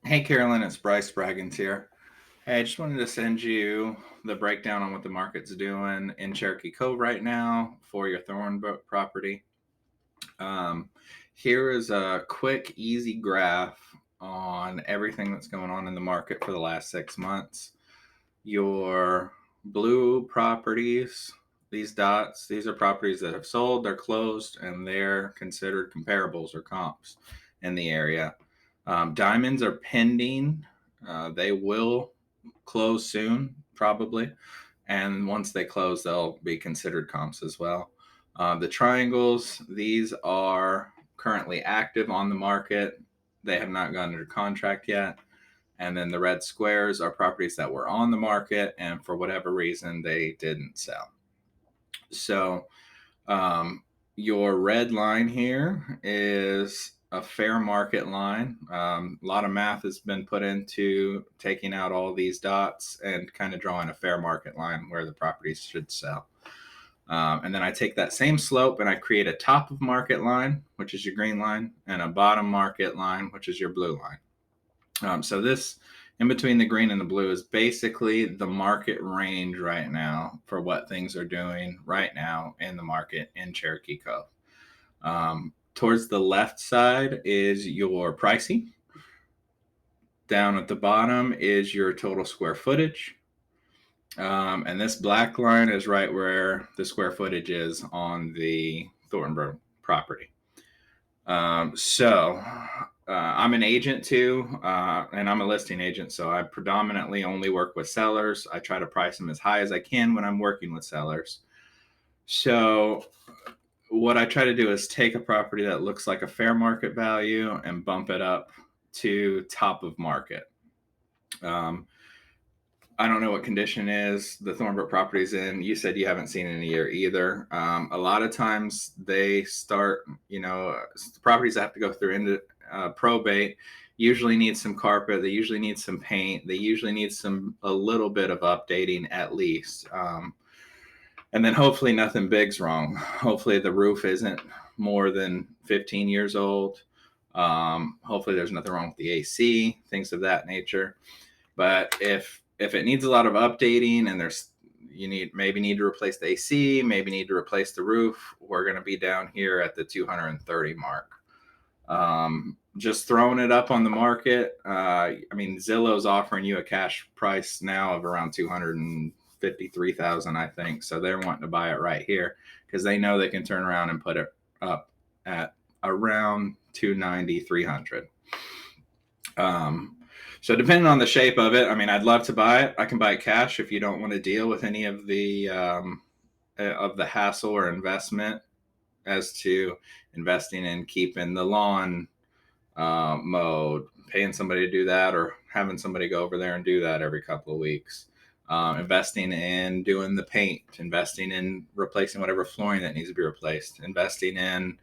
Hey Carolyn, it's Bryce Braggins here. Hey, I just wanted to send you the breakdown on what the market's doing in Cherokee Cove right now for your thornbrook property. Um, Here is a quick, easy graph on everything that's going on in the market for the last 6 months. Your blue properties, these dots, these are properties that have sold, they're closed, and they're considered comparables or comps in the area. Diamonds are pending. They will close soon, probably. And once they close, they'll be considered comps as well. The triangles, these are currently active on the market. They have not gone under contract yet. And then the red squares are properties that were on the market and for whatever reason they didn't sell. So your red line here is a fair market line. A lot of math has been put into taking out all these dots and kind of drawing a fair market line where the properties should sell. And then I take that same slope and I create a top of market line, which is your green line, and a bottom market line, which is your blue line. So this in between the green and the blue is basically the market range right now for what things are doing right now in the market in Cherokee Cove. Towards the left side is your pricing. Down at the bottom is your total square footage. And this black line is right where the square footage is on the Thornbrook property. I'm an agent too, and I'm a listing agent, so I predominantly only work with sellers. I try to price them as high as I can when I'm working with sellers. So what I try to do is take a property that looks like a fair market value and bump it up to top of market. I don't know what condition is the Thornbrook property's in. You said you haven't seen it in a year either. A lot of times they start, the properties that have to go through into probate usually need some carpet. They usually need some paint. They usually need a little bit of updating at least. And then hopefully nothing big's wrong. Hopefully the roof isn't more than 15 years old. Hopefully there's nothing wrong with the AC, things of that nature. But if it needs a lot of updating and maybe need to replace the AC, maybe need to replace the roof, we're going to be down here at the 230 mark. Just throwing it up on the market. Zillow's offering you a cash price now of around 253,000, I think. So they're wanting to buy it right here because they know they can turn around and put it up at around 290, 300. So depending on the shape of it, I'd love to buy it. I can buy it cash if you don't want to deal with any of the hassle or investment as to investing in keeping the lawn mowed, paying somebody to do that, or having somebody go over there and do that every couple of weeks. Investing in doing the paint, investing in replacing whatever flooring that needs to be replaced, investing in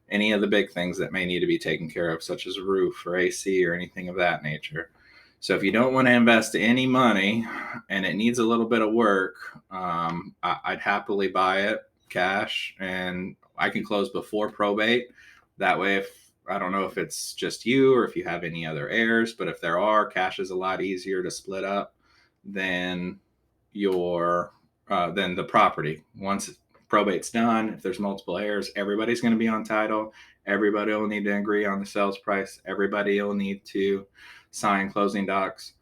any of the big things that may need to be taken care of, such as a roof or AC or anything of that nature. So if you don't want to invest any money and it needs a little bit of work, I'd happily buy it cash, and I can close before probate. That way, if I don't know if it's just you or if you have any other heirs, but if there are, cash is a lot easier to split up than than the property. Once probate's done, if there's multiple heirs, everybody's going to be on title. Everybody will need to agree on the sales price. Everybody will need to sign closing docs.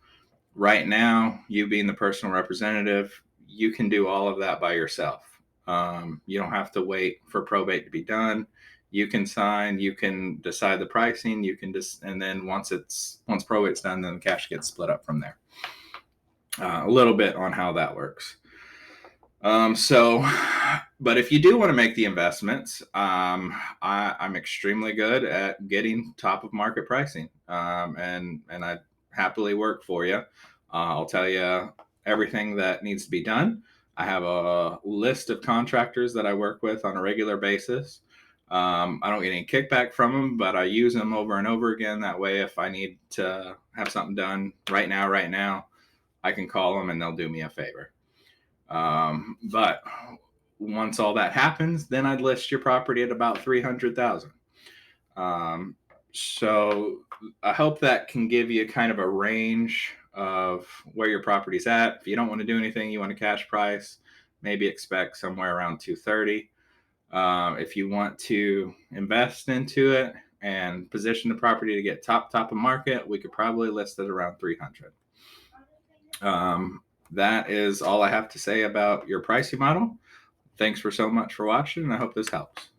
Right now, you being the personal representative, you can do all of that by yourself. You don't have to wait for probate to be done. You can sign, you can decide the pricing, and then once probate's done, then the cash gets split up from there. A little bit on how that works. But if you do want to make the investments, I'm extremely good at getting top of market pricing, and I happily work for you. I'll tell you everything that needs to be done. I have a list of contractors that I work with on a regular basis. I don't get any kickback from them, but I use them over and over again. That way, if I need to have something done right now, I can call them and they'll do me a favor. But once all that happens, then I'd list your property at about 300,000. So I hope that can give you kind of a range of where your property's at. If you don't want to do anything, you want a cash price, maybe expect somewhere around 230. If you want to invest into it and position the property to get top of market, we could probably list it around 300. That is all I have to say about your pricing model. Thanks for so much for watching, and I hope this helps.